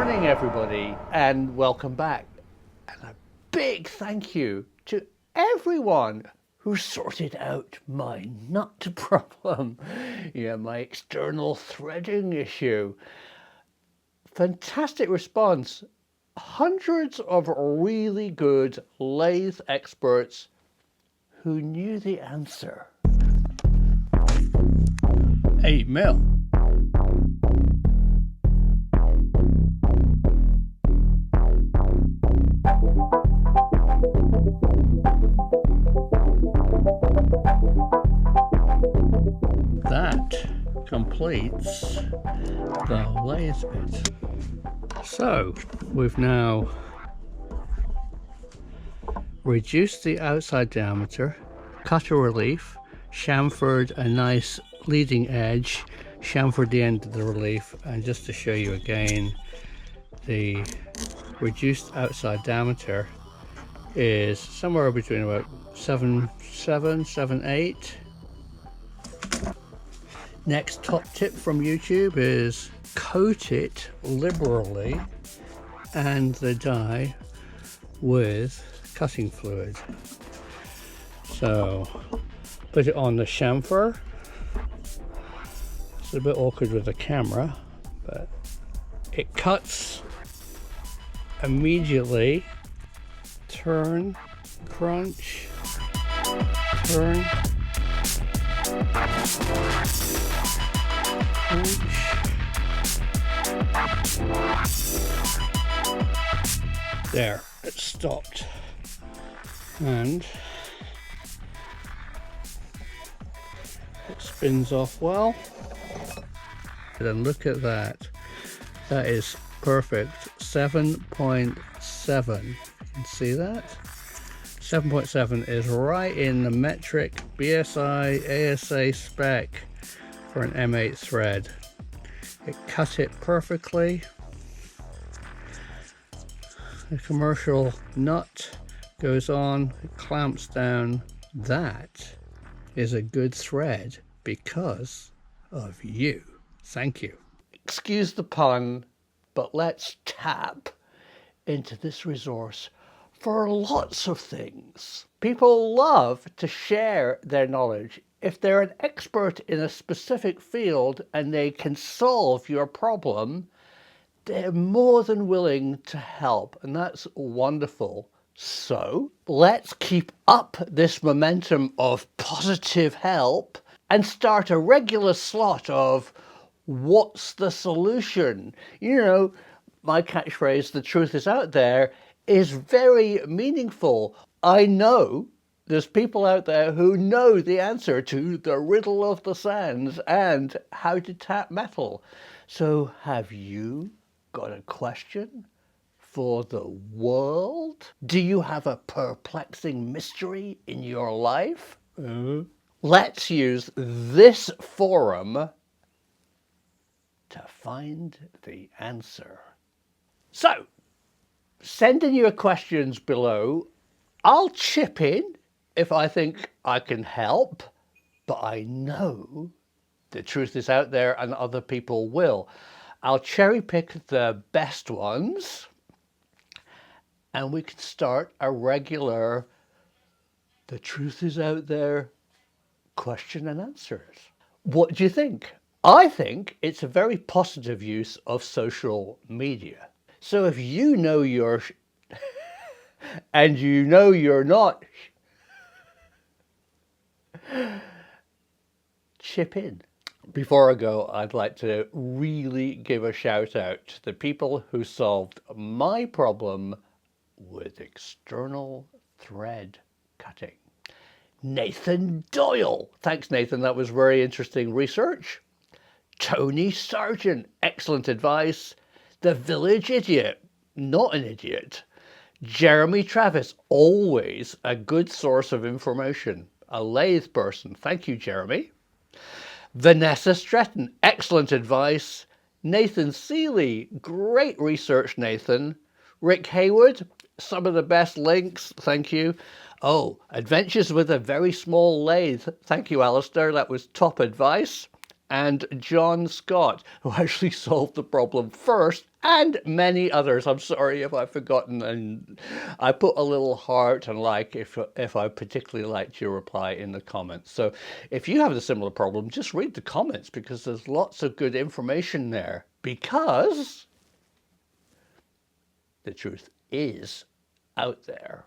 morning, everybody, and welcome back. And a big thank you to everyone who sorted out my nut problem, my external threading issue. Fantastic response. Hundreds of really good lathe experts who knew the answer. 8 mil. That completes the lathe bit. So we've now reduced the outside diameter, cut a relief, chamfered a nice leading edge, chamfered the end of the relief, and just to show you again, the reduced outside diameter is somewhere between about 7.7, 7.8. Next top tip from YouTube is coat it liberally and the die with cutting fluid. So put it on the chamfer. It's a bit awkward with the camera, but it cuts immediately. Turn, crunch, turn, crunch. There, it stopped. And it spins off well. And look at that. That is perfect. 7.7. You can see that? 7.7 is right in the metric BSI ASA spec for an M8 thread. It cut it perfectly. The commercial nut goes on, it clamps down. That is a good thread because of you. Thank you. Excuse the pun, but let's tap into this resource for lots of things. People love to share their knowledge. If they're an expert in a specific field and they can solve your problem, they're more than willing to help, and that's wonderful. So let's keep up this momentum of positive help and start a regular slot of what's the solution? My catchphrase, the truth is out there, is very meaningful. I know there's people out there who know the answer to the riddle of the sands and how to tap metal. So have you got a question for the world? Do you have a perplexing mystery in your life? Let's use this forum to find the answer. So, send in your questions below. I'll chip in if I think I can help, but I know the truth is out there and other people will. I'll cherry pick the best ones and we can start a regular the truth is out there question and answers. What do you think? I think it's a very positive use of social media. So if you know you're and you know you're not, chip in. Before I go, I'd like to really give a shout out to the people who solved my problem with external thread cutting. Nathan Doyle. Thanks, Nathan. That was very interesting research. Tony Sargent. Excellent advice. The Village Idiot. Not an idiot. Jeremy Travis. Always a good source of information. A lathe person. Thank you, Jeremy. Vanessa Stretton. Excellent advice. Nathan Seeley. Great research, Nathan. Rick Hayward. Some of the best links. Thank you. Oh, Adventures with a Very Small Lathe. Thank you, Alistair. That was top advice. And John Scott, who actually solved the problem first and many others. I'm sorry if I've forgotten, and I put a little heart and like if I particularly liked your reply in the comments. So if you have a similar problem, just read the comments because there's lots of good information there, because the truth is out there.